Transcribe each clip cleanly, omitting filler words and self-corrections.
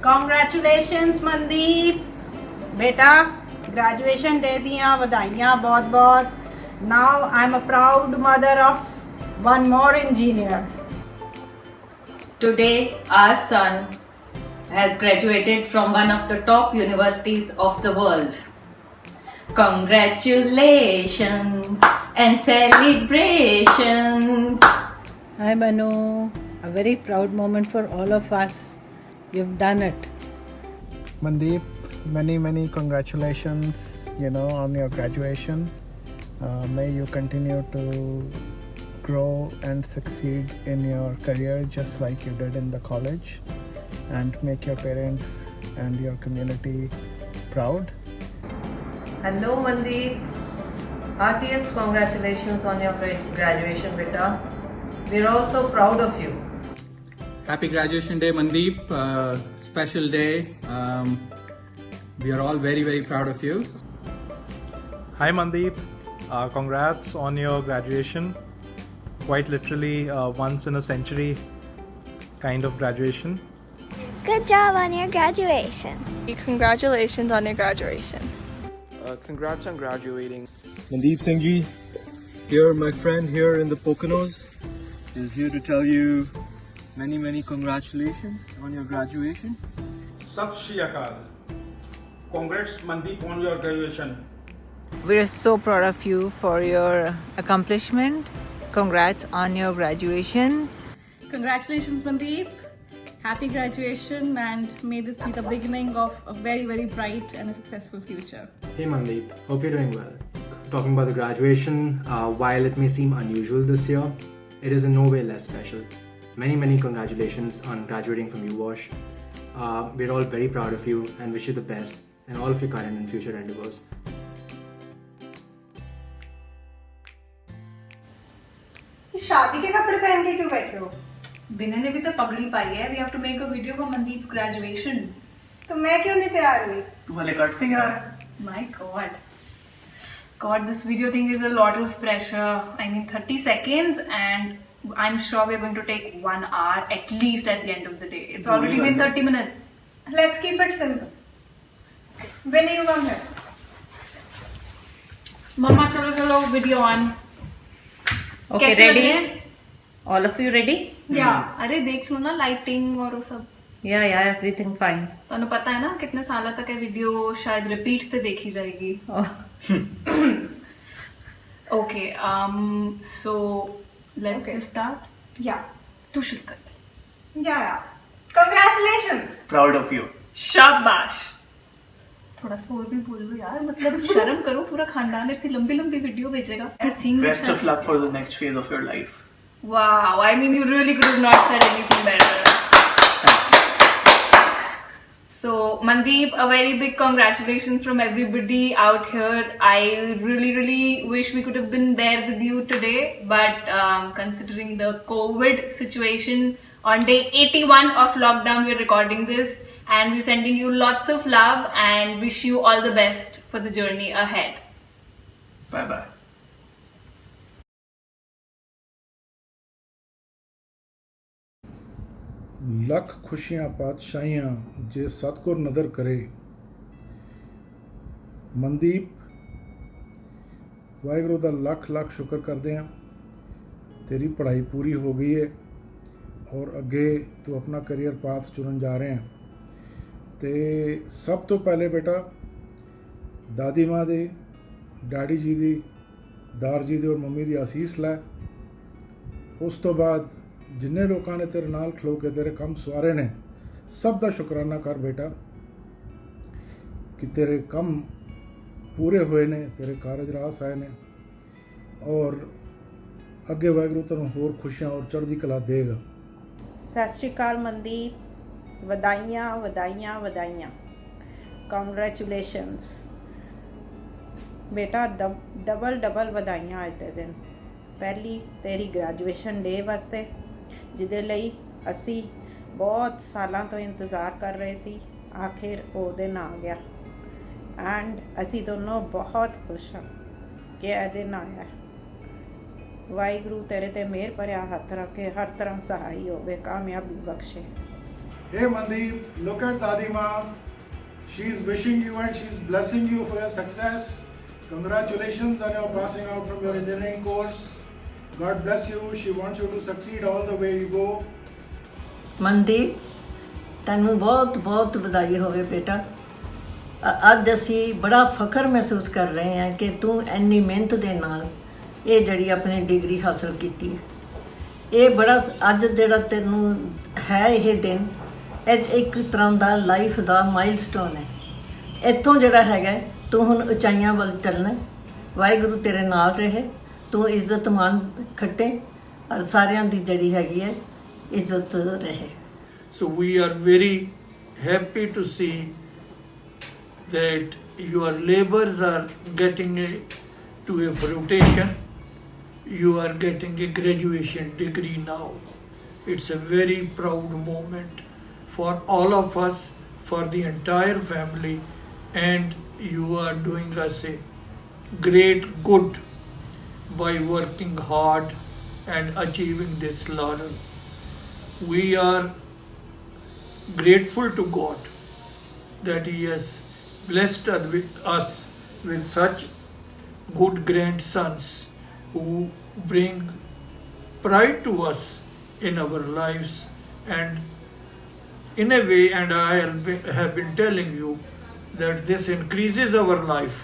Congratulations Mandeep बेटा graduation day दियां ਵਧਾਈਆਂ बहुत बहुत. Now I'm a proud mother of one more engineer. Today, our son has graduated from one of the top universities of the world. Congratulations and celebrations. Hi Manu, a very proud moment for all of us. You've done it. Mandeep, many congratulations, on your graduation. May you continue to grow and succeed in your career just like you did in the college, and make your parents and your community proud. Hello Mandeep, heartiest congratulations on your graduation beta. We're also proud of you. Happy graduation day Mandeep, special day. We are all very proud of you. Hi Mandeep, congrats on your graduation. Quite literally once in a century kind of graduation. Good job on your graduation. Congratulations on your graduation. Congrats on graduating. Mandeep Singh ji, here my friend here in the Poconos is here to tell you many congratulations on your graduation. Sat Shri Akal. Congrats Mandeep on your graduation. We're so proud of you for your accomplishment. Congrats on your graduation. Congratulations Mandeep. Happy graduation and may this be the beginning of a very bright and a successful future. Hey Mandeep, hope you're doing well. Talking about the graduation, while it may seem unusual this year, it is in no way less special. Many congratulations on graduating from UWash. We're all very proud of you and wish you the best in all of your current and future endeavors. शादी के कपड़े पहन के क्यों बैठे हो? बिना ने भी तो पगड़ी पाई है. We have to make a video for Mandeep's graduation. तो मैं क्यों नहीं तैयार हुई? तू वाले कटते यार. My God, this video thing is a lot of pressure. I mean 30 seconds and I'm sure we're going to take 1 hour at least at the end of the day. It's already been 30 minutes. Let's keep it simple. When you come here? Mama chalo video on. Okay, ready? All of you ready? Yeah. अरे देख लो ना lighting और वो सब. Yeah, everything fine. ਤੁਹਾਨੂੰ ਪਤਾ ਹੈ ਨਾ कितने साल तक ये वीडियो शायद रिपीट ते देखी जाएगी. Okay, so let's just start. Yeah. तू शुरू कर. Yeah. Congratulations. Proud of you. शाबाश. थोड़ा सा और भी बोल लो यार, मतलब शर्म करो, पूरा खानदान इतनी लंबी वीडियो भेजेगा. Best of luck for the next phase of your life. Wow, I mean you really could have not said anything better. So Mandeep, a very big congratulations from everybody out here. I really wish we could have been there with you today, but considering the COVID situation, on day 81 of lockdown we're recording this and we're sending you lots of love and wish you all the best for the journey ahead. Bye. Lakh ਖੁਸ਼ੀਆਂ ਪਾਤਸ਼ਾਹੀਆਂ ਜੇ ਸਤਿਗੁਰ ਨਦਰ ਕਰੇ. ਮਨਦੀਪ, ਵਾਹਿਗੁਰੂ ਦਾ ਲੱਖ ਸ਼ੁਕਰ ਕਰਦੇ ਹਾਂ. ਤੇਰੀ ਪੜ੍ਹਾਈ ਪੂਰੀ ਹੋ ਗਈ ਹੈ ਔਰ ਅੱਗੇ ਤੂੰ ਆਪਣਾ ਕੈਰੀਅਰ ਪਾਥ ਚੁਣਨ ਜਾ ਰਹੇ ਹਾਂ. ਤੇ ਸਭ ਤੋਂ ਪਹਿਲੇ ਬੇਟਾ ਦਾਦੀ ਮਾਂ ਦੇ, ਡੈਡੀ ਜੀ ਦੀ, ਦਾਰ ਜੀ ਦੀ ਔਰ ਮੰਮੀ ਦੀ ਆਸੀਸ ਲੈ. ਉਸ ਤੋਂ ਬਾਅਦ ਜਿੰਨੇ ਲੋਕਾਂ ਨੇ ਤੇਰੇ ਨਾਲ ਖਲੋ ਕੇ ਤੇਰੇ ਕੰਮ ਸਵਾਰੇ ਨੇ, ਸਭ ਦਾ ਸ਼ੁਕਰਾਨਾ ਕਰ ਬੇਟਾ ਕਿ ਤੇਰੇ ਕੰਮ ਪੂਰੇ ਹੋਏ ਨੇ, ਤੇਰੇ ਕਾਰਜ ਰਾਸ ਆਏ ਨੇ ਔਰ ਅੱਗੇ ਵਾਹਿਗੁਰੂ ਤੈਨੂੰ ਹੋਰ ਖੁਸ਼ੀਆਂ ਔਰ ਚੜ੍ਹਦੀ ਕਲਾ ਦੇਗਾ. ਸਤਿ ਸ਼੍ਰੀ ਅਕਾਲ ਮਨਦੀਪ, ਵਧਾਈਆਂ. Congratulations बेटा, डबल ਵਧਾਈਆਂ ਅੱਜ ਦੇ ਦਿਨ. ਪਹਿਲੀ ਤੇਰੀ ਗ੍ਰੈਜੂਏਸ਼ਨ ਡੇ ਵਾਸਤੇ, ਜਿਹਦੇ ਲਈ ਅਸੀਂ ਬਹੁਤ ਸਾਲਾਂ ਤੋਂ ਇੰਤਜ਼ਾਰ ਕਰ ਰਹੇ ਸੀ. ਆਖਿਰ ਉਹ ਦਿਨ ਆ ਗਿਆ ਐਂਡ ਅਸੀਂ ਦੋਨੋਂ ਬਹੁਤ ਖੁਸ਼ ਹਾਂ ਕਿ ਇਹ ਦਿਨ ਆਇਆ. ਵਾਹਿਗੁਰੂ ਤੇਰੇ ਤੇ ਮਿਹਰ ਭਰਿਆ ਹੱਥ ਰੱਖ ਕੇ ਹਰ ਤਰ੍ਹਾਂ ਸਹਾਈ ਹੋਵੇ, ਕਾਮਯਾਬੀ ਬਖਸ਼ੇ. Hey Mandeep, look at Dadima. She's wishing you and she's blessing you for your success. Congratulations on your passing out from your engineering course. God bless you. She wants you to succeed all the way you go. Mandeep ਤੈਨੂੰ ਬਹੁਤ ਬਹੁਤ ਵਧਾਈ ਹੋਵੇ ਬੇਟਾ। ਅੱਜ ਅਸੀਂ ਬੜਾ ਫਖਰ ਮਹਿਸੂਸ ਕਰ ਰਹੇ ਹਾਂ ਕਿ ਤੂੰ ਇੰਨੀ ਮਿਹਨਤ ਦੇ ਨਾਲ ਇਹ ਜਿਹੜੀ ਆਪਣੀ ਡਿਗਰੀ ਹਾਸਲ ਕੀਤੀ ਹੈ। ਇਹ ਬੜਾ ਅੱਜ ਜਿਹੜਾ ਤੈਨੂੰ ਹੈ ਇਹ ਦਿਨ ਇਹ ਇੱਕ ਤਰ੍ਹਾਂ ਦਾ ਲਾਈਫ ਦਾ ਮਾਈਲਸਟੋਨ ਹੈ। ਇੱਥੋਂ ਜਿਹੜਾ ਹੈਗਾ ਤੂੰ ਹੁਣ ਉਚਾਈਆਂ ਵੱਲ ਚੱਲਣਾ। ਵਾਹਿਗੁਰੂ ਤੇਰੇ ਨਾਲ ਰਹੇ, ਤੂੰ ਇੱਜ਼ਤ ਮਾਨ ਖੱਟੇ ਔਰ ਸਾਰਿਆਂ ਦੀ ਜਿਹੜੀ ਹੈਗੀ ਹੈ ਇੱਜ਼ਤ ਰਹੇ। So we are very happy to see that your labors are getting to a fruition. You are getting a graduation degree now. It's a very proud moment for all of us, for the entire family, and you are doing us a great good by working hard and achieving this laurel. We are grateful to God that He has blessed us with such good grandsons who bring pride to us in our lives, and in a way, and I have been telling you that this increases our life.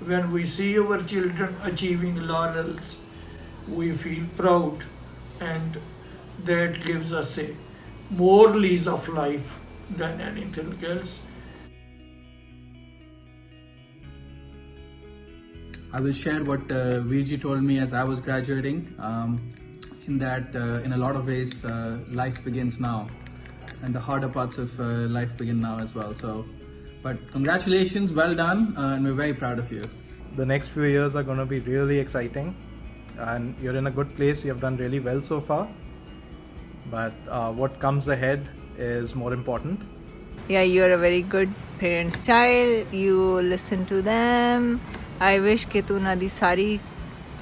When we see our children achieving laurels, we feel proud, and that gives us a more lease of life than anything else. I will share what Virji told me as I was graduating. In that, in a lot of ways, life begins now, and the harder parts of life begin now as well. So, but congratulations, well done, and we're very proud of you. The next few years are going to be really exciting, and you're in a good place. You have done really well so far, but what comes ahead is more important. Yeah, you're a very good parent's child. You listen to them. I wish कि तू ना दी सारी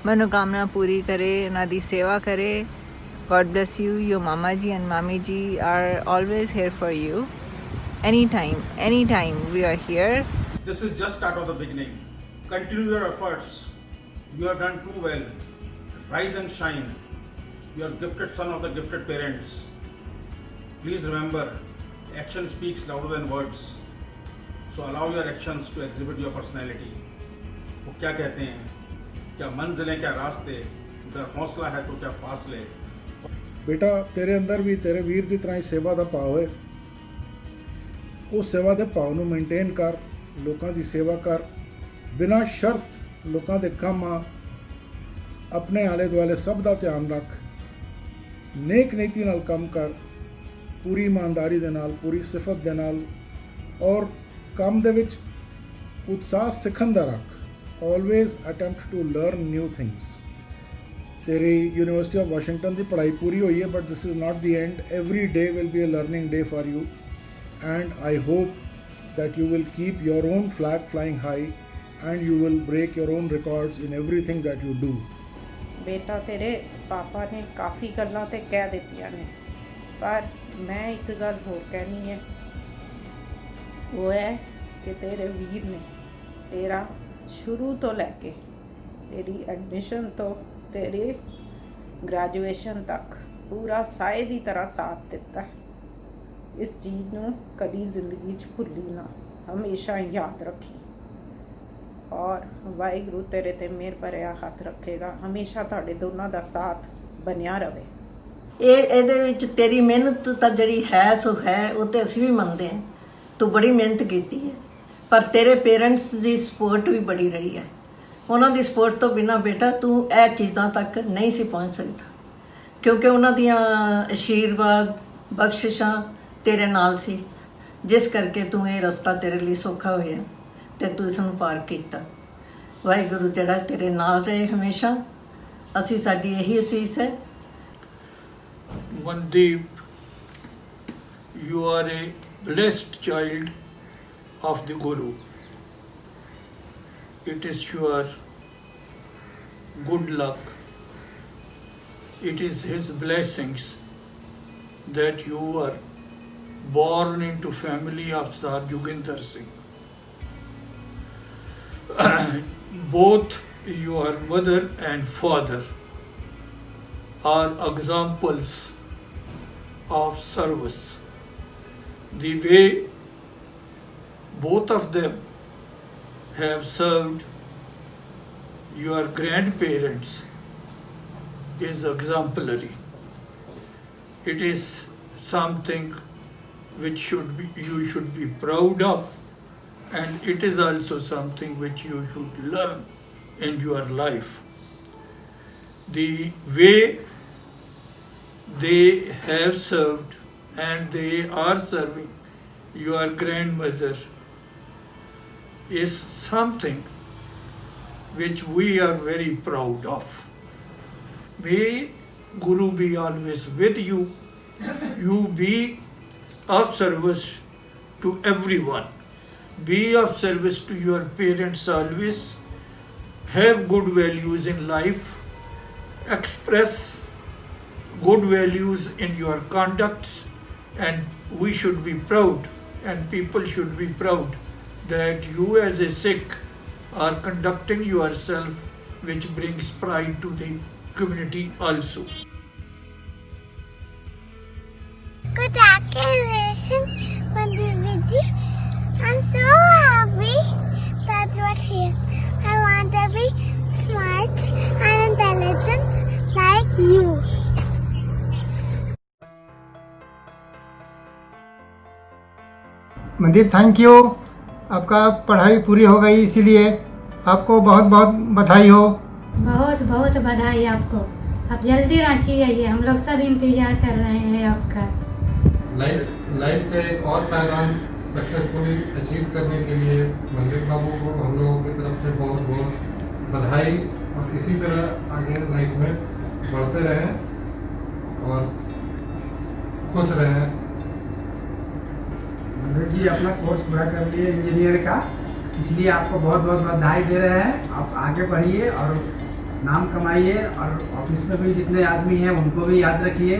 मनोकामना पूरी करे, ना दी सेवा करे. God bless you. Your mama ji and mami ji are always here for you. Anytime we are here. This is just start of the beginning. Continue your efforts. You have done too well. Rise and shine. You are gifted son of the gifted parents. Please remember, action speaks louder than words. So allow your actions to exhibit your personality. वो क्या कहते हैं, क्या मंजिलें क्या रास्ते, अगर हौसला है तो क्या फासले। बेटा तेरे अंदर भी तेरे वीर की तरह ही सेवा का भाव है। उस सेवा के भाव ਨੂੰ ਮੇਨਟੇਨ ਕਰ, ਲੋਕਾਂ ਦੀ ਸੇਵਾ ਕਰ, ਬਿਨਾਂ ਸ਼ਰਤ ਲੋਕਾਂ ਦੇ ਕੰਮ ਆ, ਆਪਣੇ ਆਲੇ ਦੁਆਲੇ ਸਭ ਦਾ ਧਿਆਨ ਰੱਖ, ਨੇਕ ਨੀਤੀ ਨਾਲ ਕੰਮ ਕਰ, ਪੂਰੀ ਇਮਾਨਦਾਰੀ ਦੇ ਨਾਲ, ਪੂਰੀ ਸਿਫਤ ਦੇ ਨਾਲ, ਔਰ ਕੰਮ ਦੇ ਵਿੱਚ ਉਤਸ਼ਾਹ ਸਿੱਖਣ ਦਾ ਰੱਖ। Always attempt to learn new things. तेरी यूनिवर्सिटी ऑफ वाशिंगटन की पढ़ाई पूरी हुई है, but this is not the end. Every day will be a learning day for you, and I hope that you will keep your own flag flying high, and you will break your own records in everything that you do. बेटा तेरे पापा ने काफ़ी गल्लां ते कह दित्तियां ने, पर मैं एक गल होर कहनी है, वो है कि तेरे वीर ने तेरा शुरू तो लैके तेरी एडमिशन तो तेरी ग्रैजुएशन तक पूरा साए की तरह साथ दिता है। इस चीज़ नूं कदी जिंदगी च भुल्ली ना, हमेशा याद रखी, और वाहिगुरू तेरे ते मेहर भरिया हथ रखेगा, हमेशा तुहाडे दोनों का साथ बनिया रहे। ਇਹਦੇ ਵਿੱਚ ਤੇਰੀ ਮਿਹਨਤ ਤਾਂ ਜਿਹੜੀ ਹੈ ਸੋ ਹੈ, ਉਹ ਤੇ ਅਸੀਂ ਵੀ ਮੰਨਦੇ ਹਾਂ। ਤੂੰ ਬੜੀ ਮਿਹਨਤ ਕੀਤੀ ਹੈ, ਪਰ ਤੇਰੇ ਪੇਰੈਂਟਸ ਦੀ ਸਪੋਰਟ ਵੀ ਬੜੀ ਰਹੀ ਹੈ। ਉਹਨਾਂ ਦੀ ਸਪੋਰਟ ਤੋਂ ਬਿਨਾਂ ਬੇਟਾ ਤੂੰ ਇਹ ਚੀਜ਼ਾਂ ਤੱਕ ਨਹੀਂ ਸੀ ਪਹੁੰਚ ਸਕਦਾ, ਕਿਉਂਕਿ ਉਹਨਾਂ ਦੀਆਂ ਆਸ਼ੀਰਵਾਦ ਬਖਸ਼ਿਸ਼ਾਂ ਤੇਰੇ ਨਾਲ ਸੀ, ਜਿਸ ਕਰਕੇ ਤੂੰ ਇਹ ਰਸਤਾ ਤੇਰੇ ਲਈ ਸੌਖਾ ਹੋਇਆ ਤੇ ਤੂੰ ਇਸ ਨੂੰ ਪਾਰ ਕੀਤਾ। ਵਾਹਿਗੁਰੂ ਜਿਹੜਾ ਤੇਰੇ ਨਾਲ ਰਹੇ ਹਮੇਸ਼ਾ, ਅਸੀਂ ਸਾਡੀ ਇਹੀ ਅਸੀਸ ਹੈ। Mandeep, you are a blessed child of the Guru. It is your good luck. It is his blessings that you are born into family of Sardar Joginder Singh. Both your mother and father are examples of service. The way both of them have served your grandparents is exemplary. It is something which you should be proud of, and it is also something which you should learn in your life. The way they have served and they are serving your grandmother is something which we are very proud of. May Guru be always with you. You be of service to everyone. Be of service to your parents always. Have good values in life. Express good values in your conducts, and we should be proud, and people should be proud that you as a Sikh are conducting yourself, which brings pride to the community also. Congratulations, Mandiviji. I'm so happy that you're here. I want to be smart and intelligent like you. Mandeep, thank you. आपका पढ़ाई पूरी हो गई, इसीलिए आपको बहुत बहुत बधाई हो। बहुत बहुत बधाई आपको। आप जल्दी रांची आइए, हम लोग सब इंतजार कर रहे हैं आपका। लाइफ का एक और पैगाम सक्सेसफुली अचीव करने के लिए मंदिर बाबू को हम लोगों की तरफ से बहुत बहुत बधाई, और इसी तरह आगे लाइफ में बढ़ते रहें और खुश रहें। मंदिर जी अपना कोर्स पूरा कर लिए इंजीनियर का, इसलिए आपको बहुत बहुत बधाई दे रहे हैं। आप आगे बढ़िए और नाम कमाइए, और ऑफिस में भी जितने आदमी हैं उनको भी याद रखिए।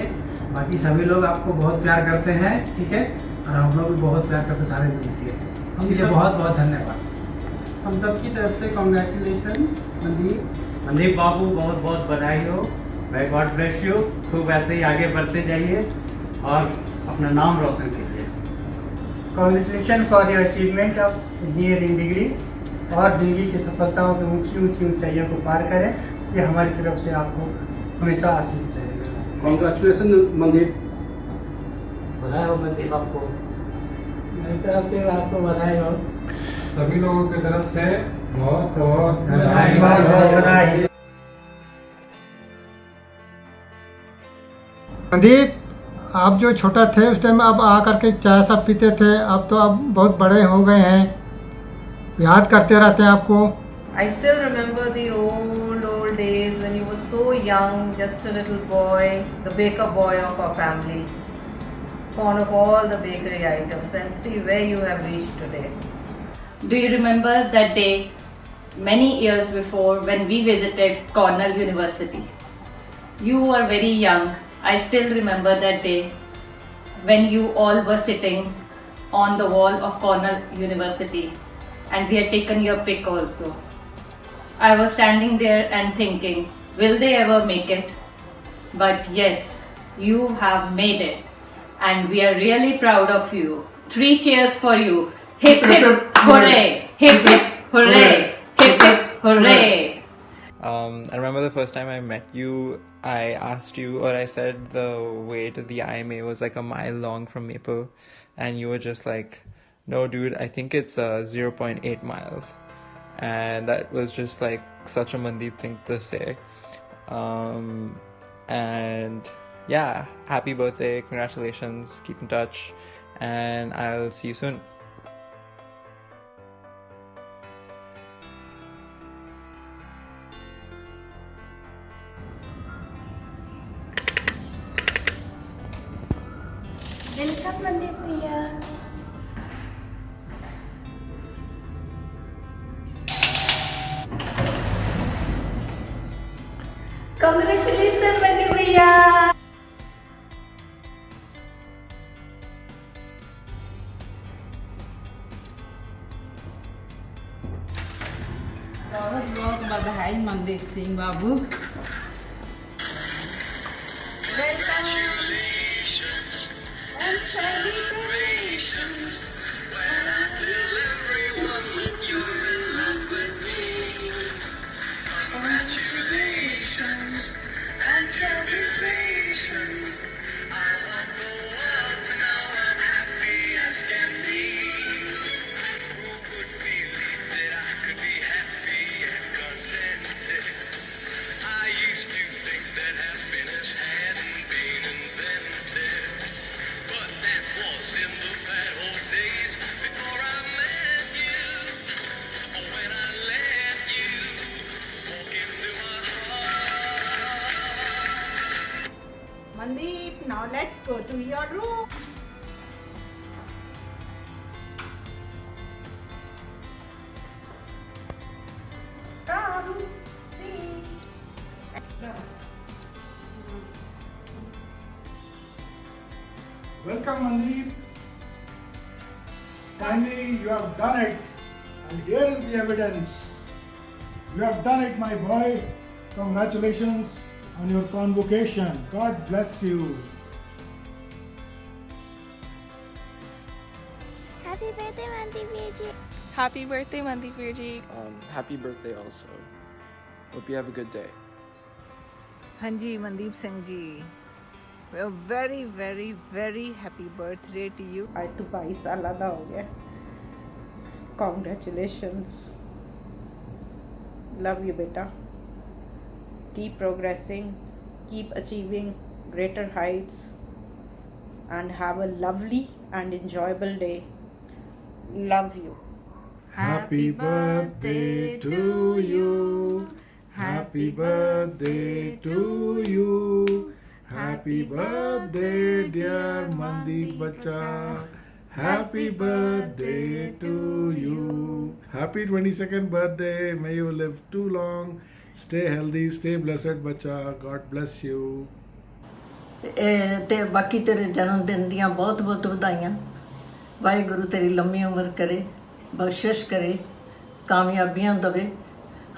बाकी सभी लोग आपको बहुत प्यार करते हैं, ठीक है, और हम लोग भी बहुत प्यार करते सारे मिलके। इसके लिए बहुत बहुत धन्यवाद। हम सब की तरफ से कॉन्ग्रेचुलेशन मनदीप बाबू, बहुत बहुत बधाई हो। may God bless you। खूब ऐसे ही आगे बढ़ते जाइए और अपना नाम रोशन कीजिए। Congratulation for your achievement of engineering degree, और जिंदगी की सफलताओं की ऊंची ऊंची ऊंचाइयों को पार करें, ये हमारी तरफ से आपको हमेशा आशीष रहेगा। कॉन्ग्रेचुलेशन मनदीप। बधाई हो मनदीप आपको। मेरी तरफ से आपको बधाई हो। सभी लोगों की तरफ से बहुत बहुत बधाई। बहुत बहुत बधाई। मनदीप, आप जो छोटा थे उस टाइम आप आकर के चाय सब पीते थे, अब तो आप बहुत बड़े हो गए हैं, याद करते रहते हैं आपको। I still remember the old days when you were so young, just a little boy, the baker boy of our family, fond of all the bakery items, and see where you have reached today. Do you remember that day many years before when we visited Cornell University? You were very young. I still remember that day when you all were sitting on the wall of Cornell University, and we had taken your pic also. I was standing there and thinking, will they ever make it? But yes, you have made it, and we are really proud of you. 3 cheers for you. Hip hip hooray! Hip hip hooray! Hip hip hooray! I remember the first time I met you, I asked you, or I said the way to the IMA was like a mile long from Maple, and you were just like, no dude, I think it's 0.8 miles. And that was just like such a Mandeep thing to say. And yeah, happy birthday, congratulations, keep in touch, and I'll see you soon. Welcome, Mandeep भैया। Congratulations, Mandeep भैया। बधाई मनदीप सिंह बाबू। Mandeep, now let's go to your room. Come, see. Welcome, Mandeep. Finally, you have done it. And here is the evidence. You have done it, my boy. Congratulations on your convocation. God bless you. Happy birthday, Mandeep ji. Happy birthday, Mandeep ji. Happy birthday also. Hope you have a good day. हाँ जी Mandeep Singh ji, very very very happy birthday to you. आज तो 22 साल का हो गया। Congratulations. Love you, beta. Keep progressing, keep achieving greater heights, and have a lovely and enjoyable day. Love you. Happy birthday to you. Happy birthday to you. Happy birthday, dear Mandeep Bacha. Happy birthday to you. Happy 22nd birthday. May you live too long. Stay healthy, stay blessed, Bacha. God bless you. ਤੇ ਬਾਕੀ ਤੇਰੇ ਜਨਮ ਦਿਨ ਦੀਆਂ ਬਹੁਤ ਬਹੁਤ ਵਧਾਈਆਂ। ਵਾਹਿਗੁਰੂ ਤੇਰੀ ਲੰਮੀ ਉਮਰ ਕਰੇ, ਬਖਸ਼ਿਸ਼ ਕਰੇ, ਕਾਮਯਾਬੀਆਂ ਦੇਵੇ,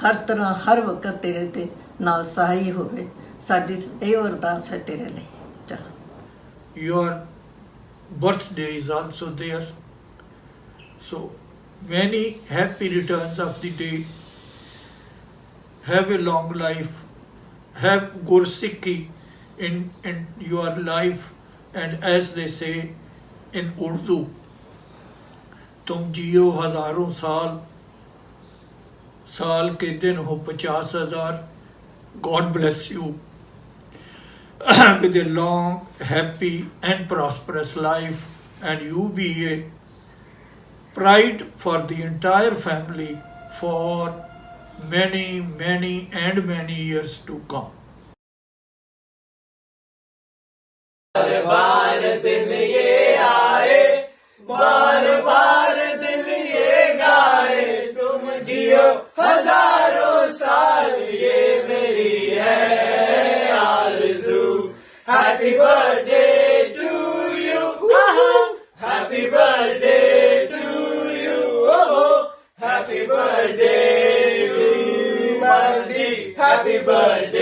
ਹਰ ਤਰ੍ਹਾਂ ਹਰ ਵਕਤ ਤੇਰੇ ਤੇ ਨਾਲ ਸਹਾਈ ਹੋਵੇ। ਸਾਡੀ ਇਹ ਅਰਦਾਸ ਹੈ ਤੇਰੇ ਲਈ। ਚਲ। Your birthday is also there. So many happy returns of the day. Have a long life. Have Gursikhi in your life. And as they say in Urdu, तुम जियो हजारों साल, साल के दिन हो 50,000. God bless you with a long, happy and prosperous life, and you be a pride for the entire family for many, many and many years to come. बार दिन ये आए, बार बार दिन ये गाए, तुम जियो हजारों साल, ये मेरी है आरज़ू। Happy birthday to you, happy birthday to you, happy birthday to Mandeep, happy birthday.